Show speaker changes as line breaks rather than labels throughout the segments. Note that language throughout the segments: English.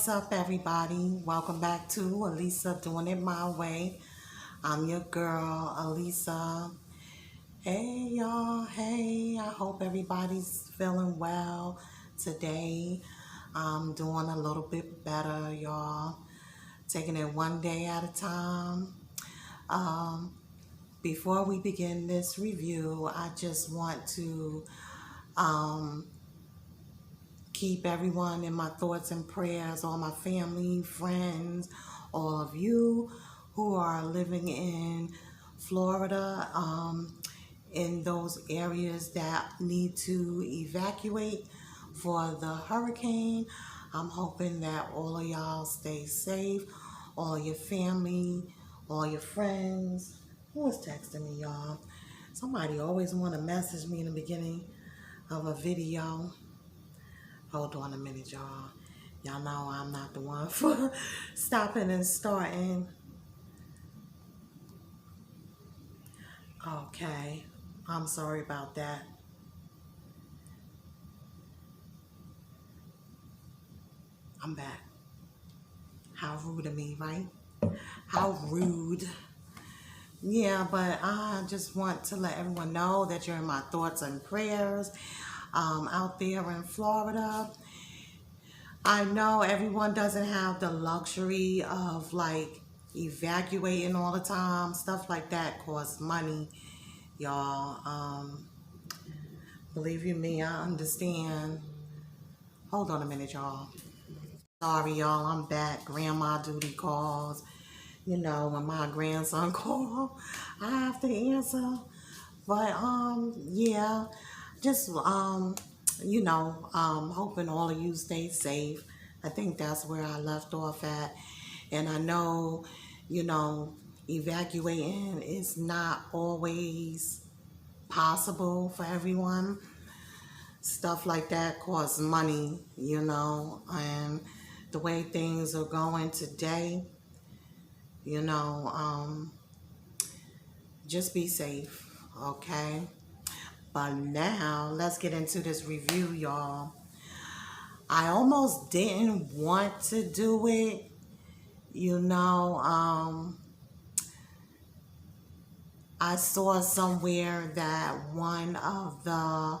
What's up, everybody? Welcome back to Elisa Doing It My Way. I'm your girl, Elisa. Hey, y'all. Hey, I hope everybody's feeling well today. I'm doing a little bit better, y'all. Taking it one day at a time. Um, Before we begin this review, I just want to um, keep everyone in my thoughts and prayers, all my family, friends, all of you who are living in Florida, in those areas that need to evacuate for the hurricane. I'm hoping that all of y'all stay safe, all your family, all your friends. Who was texting me, y'all? Somebody always want to message me in the beginning of a video. Hold on a minute, y'all. Y'all know I'm not the one for stopping and starting. Okay. I'm sorry about that. I'm back. How rude of me, right? How rude. Yeah, but I just want to let everyone know that you're in my thoughts and prayers out there in Florida. I know everyone doesn't have the luxury of like evacuating all the time. Stuff like that costs money, y'all. Believe you me, I understand. Hold on a minute, y'all. Sorry, y'all, I'm back. Grandma duty calls. You know, when my grandson calls, I have to answer. But yeah, just hoping all of you stay safe. I think that's where I left off at. And I know, you know, evacuating is not always possible for everyone. Stuff like that costs money, and the way things are going today, you know, just be safe, okay? But now, let's get into this review, y'all. I almost didn't want to do it, I saw somewhere that one of the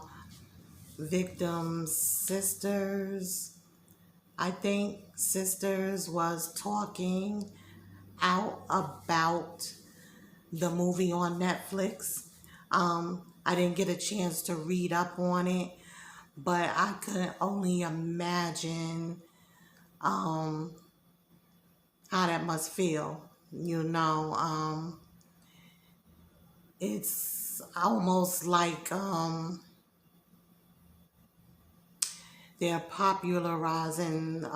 victim's sisters, I think sisters, was talking out about the movie on Netflix. I didn't get a chance to read up on it, but I could only imagine how that must feel. It's almost like they're popularizing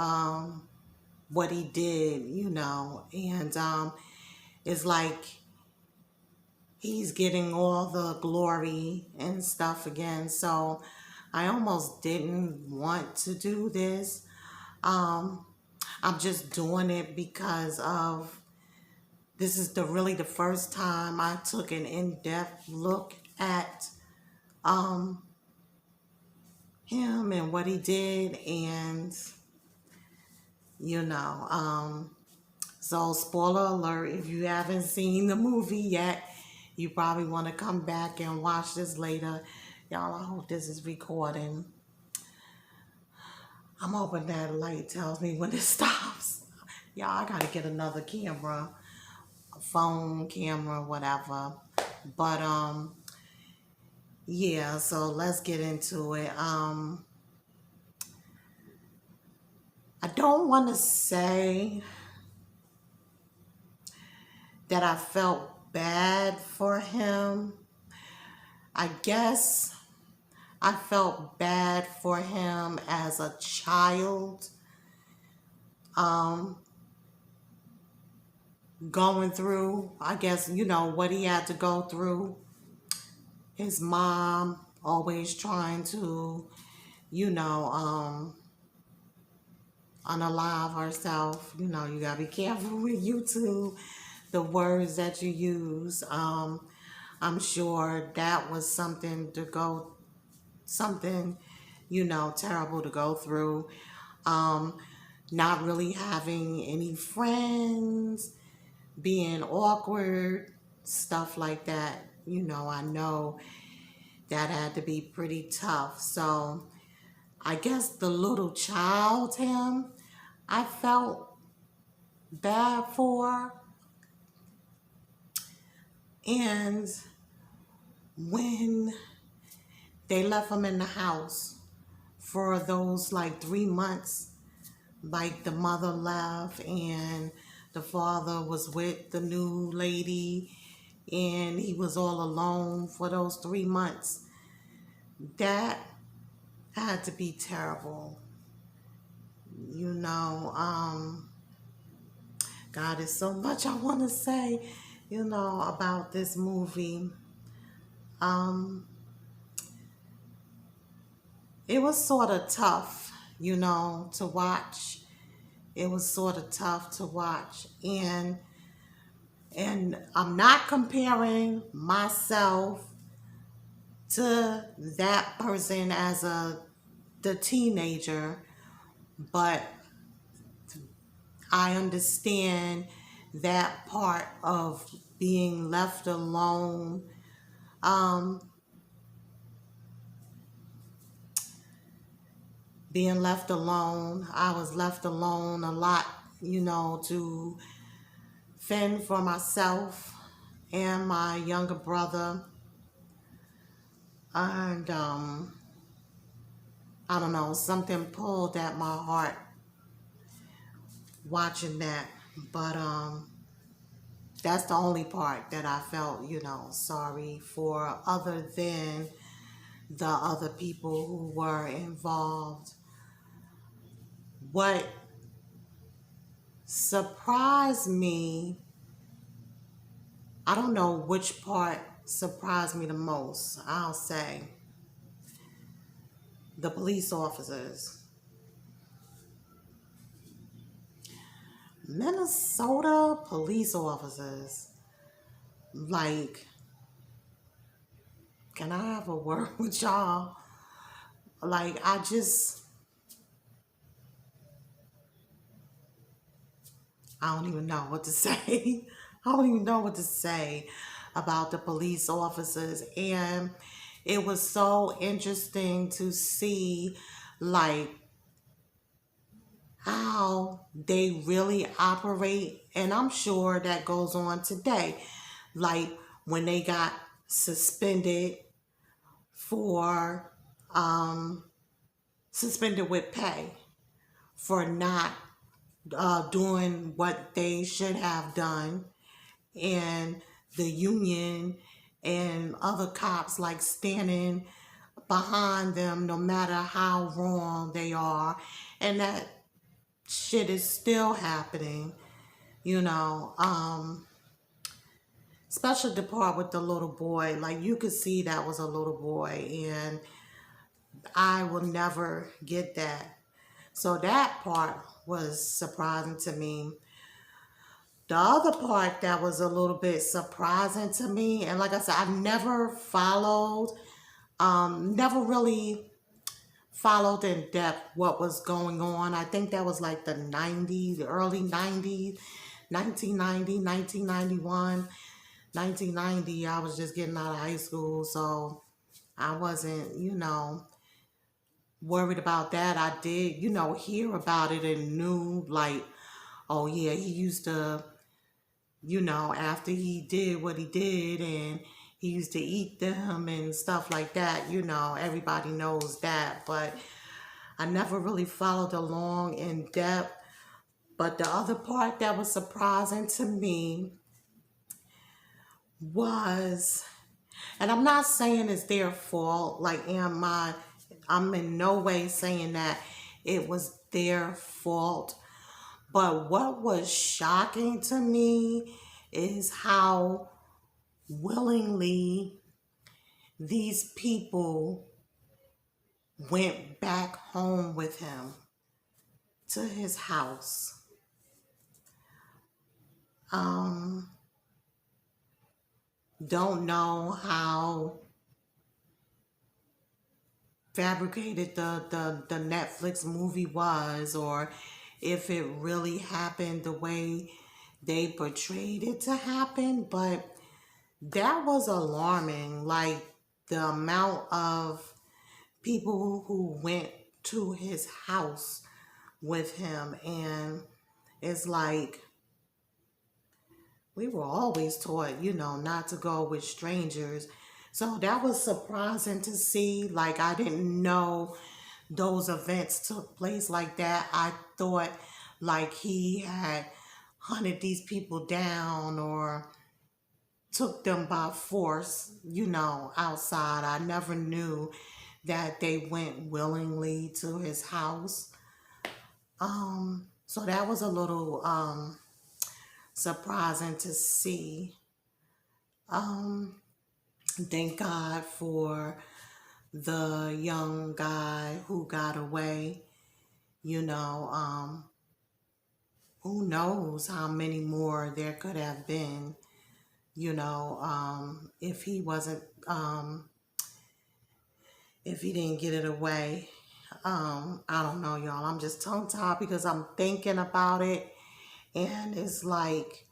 what he did, and it's like he's getting all the glory and stuff again. So I almost didn't want to do this. I'm just doing it because of this is really the first time I took an in-depth look at him and what he did, and so spoiler alert, if you haven't seen the movie yet, you probably want to come back and watch this later. Y'all, I hope this is recording. I'm hoping that light tells me when it stops. Y'all, I gotta get another camera, a phone camera, whatever. But yeah, so let's get into it. I don't want to say that I felt bad for him. I guess I felt bad for him as a child, going through, I guess, what he had to go through. His mom always trying to, unalive herself. You gotta be careful with YouTube, the words that you use. I'm sure that was something, terrible to go through. not really having any friends, being awkward, stuff like that. I know that had to be pretty tough. So I guess the little child him, I felt bad for. And when they left him in the house for those like 3 months, like the mother left and the father was with the new lady and he was all alone for those 3 months. That had to be terrible. You know, God, is so much I want to say, about this movie. Um, it was sort of tough, to watch. It was sort of tough to watch. And I'm not comparing myself to that person as the teenager, but I understand that part of being left alone. Um, Being left alone, I was left alone a lot, to fend for myself and my younger brother. And I don't know, something pulled at my heart watching that. But that's the only part that I felt, sorry for, other than the other people who were involved. What surprised me, I don't know which part surprised me the most. I'll say the police officers. Minnesota police officers. Like, can I have a word with y'all? Like, I don't even know what to say. I don't even know what to say about the police officers. And it was so interesting to see, like, how they really operate. And I'm sure that goes on today. Like, when they got suspended for, um, suspended with pay for not doing what they should have done, and the union and other cops like standing behind them no matter how wrong they are, and that shit is still happening, you know. Especially the part with the little boy, like you could see that was a little boy, and I will never get that. So that part was surprising to me. The other part that was a little bit surprising to me, and like I said, I've never followed, never really followed in depth what was going on. I think that was like the 90s, the early 90s, 1990, 1991, 1990. I was just getting out of high school, so I wasn't, worried about that. I did, hear about it and knew, like, oh yeah, he used to, after he did what he did and he used to eat them and stuff like that, everybody knows that. But I never really followed along in depth. But the other part that was surprising to me was, and I'm not saying it's their fault, like, I'm in no way saying that it was their fault. But what was shocking to me is how willingly these people went back home with him to his house. Um, don't know how fabricated the Netflix movie was, or if it really happened the way they portrayed it to happen, but that was alarming. Like the amount of people who went to his house with him, and it's like we were always taught, not to go with strangers. So that was surprising to see. Like, I didn't know those events took place like that. I thought like he had hunted these people down or took them by force, outside. I never knew that they went willingly to his house. So that was a little surprising to see. Thank God for the young guy who got away. You know, who knows how many more there could have been, if he wasn't, if he didn't get it away. I don't know, y'all. I'm just tongue tied because I'm thinking about it. And it's like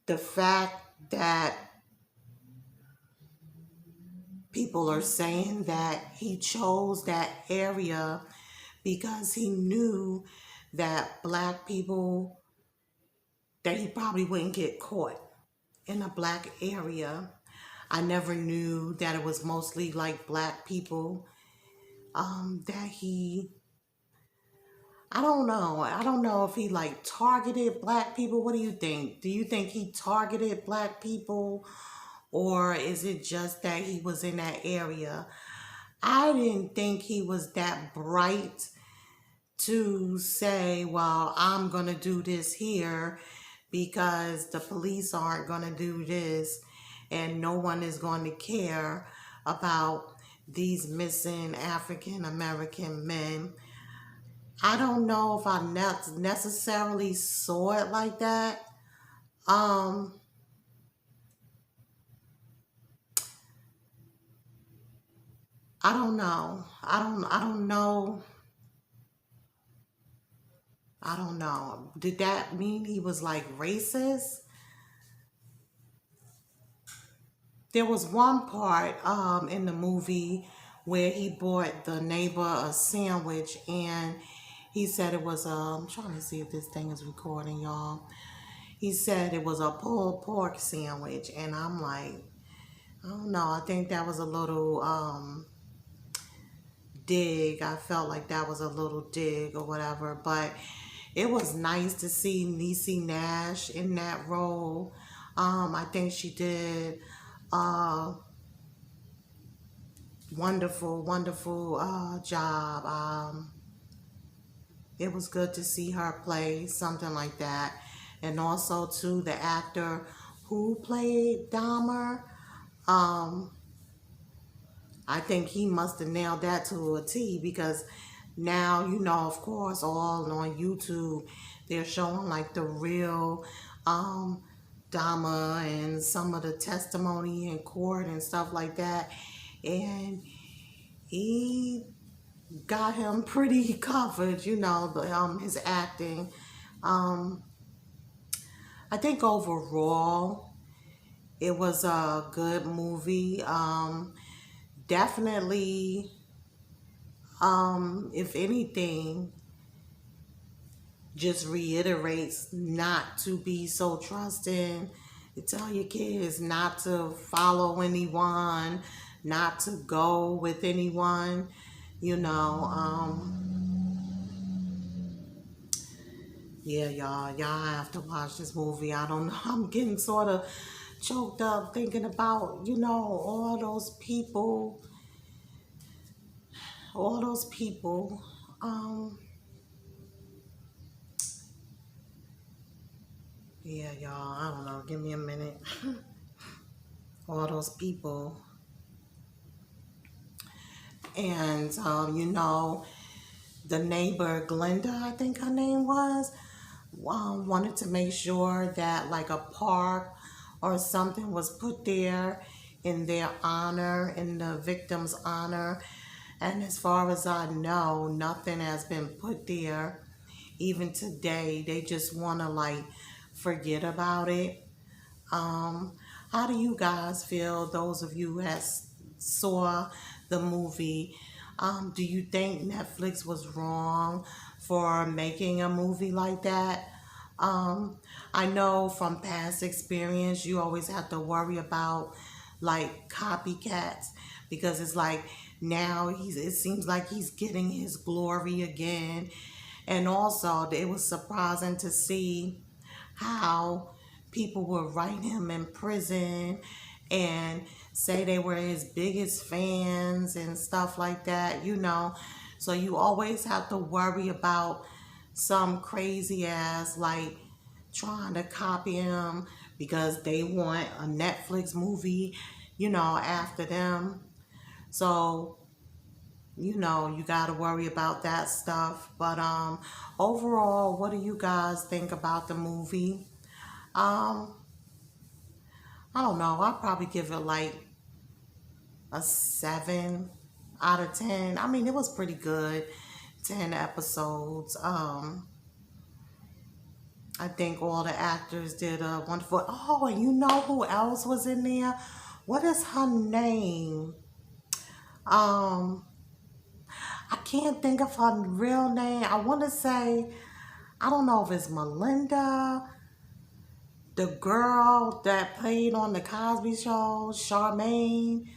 the fact that people are saying that he chose that area because he knew that black people, that he probably wouldn't get caught in a black area. I never knew that it was mostly like black people that he, I don't know. I don't know if he like targeted black people. What do you think? Do you think he targeted black people, or is it just that he was in that area? I didn't think he was that bright to say, well, I'm going to do this here because the police aren't going to do this and no one is going to care about these missing African American men. I don't know if I necessarily saw it like that. Um, I don't know. I don't know. I don't know. Did that mean he was like racist? There was one part in the movie where he bought the neighbor a sandwich, and he said it was I'm trying to see if this thing is recording, y'all. He said it was a pulled pork sandwich, and I'm like, I don't know. I think that was a little dig. I felt like that was a little dig or whatever, but it was nice to see Niecy Nash in that role. I think she did a wonderful job. It was good to see her play something like that. And also, too, the actor who played Dahmer, um, I think he must have nailed that to a T, because now, of course, all on YouTube, they're showing like the real Dahmer and some of the testimony in court and stuff like that. And he got him pretty covered, his acting. Um, I think overall it was a good movie. Definitely, if anything, just reiterates not to be so trusting. You tell your kids not to follow anyone, not to go with anyone, you know. Yeah, y'all have to watch this movie. I don't know. I'm getting sort of choked up thinking about, all those people. Yeah, y'all, I don't know. Give me a minute. All those people. And, the neighbor, Glenda, I think her name was, wanted to make sure that like a park or something was put there in their honor, in the victim's honor. And as far as I know, nothing has been put there. even today, they just want to like forget about it. Um, how do you guys feel, those of you that saw the movie? Do you think Netflix was wrong for making a movie like that? Um, I know from past experience, you always have to worry about like copycats because it's like now it seems like he's getting his glory again. And also, it was surprising to see how people would write him in prison and say they were his biggest fans and stuff like that, you know. So you always have to worry about some crazy ass like trying to copy him because they want a Netflix movie, you know, after them. So, you know, you got to worry about that stuff. But overall, what do you guys think about the movie? Um, I don't know. I'll probably give it like a 7 out of 10. I mean, it was pretty good. 10 episodes. I think all the actors did a wonderful. Oh, and you know who else was in there? What is her name? Um, I can't think of her real name. I want to say, I don't know if it's Melinda, the girl that played on the Cosby Show, Charmaine.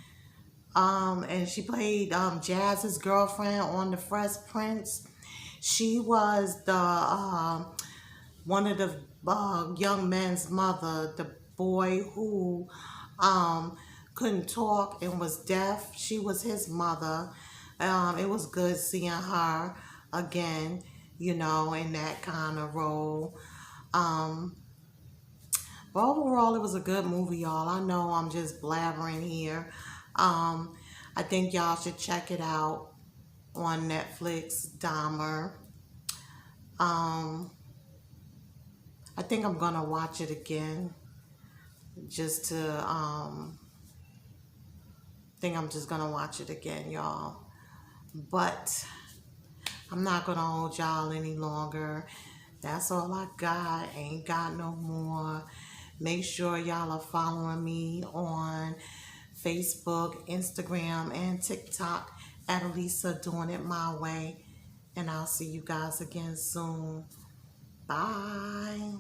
And she played Jazz's girlfriend on The Fresh Prince. She was the one of the young men's mother, the boy who um, couldn't talk and was deaf. She was his mother. It was good seeing her again, you know, in that kind of role. Um, but overall, it was a good movie, y'all. I know I'm just blabbering here. Um, I think y'all should check it out on Netflix, Dahmer. Um, I think I'm gonna watch it again just to think I'm just gonna watch it again, y'all. But I'm not gonna hold y'all any longer. That's all I got. Ain't got no more. Make sure y'all are following me on Facebook, Instagram, and TikTok at Elisa Doing It My Way. And I'll see you guys again soon. Bye.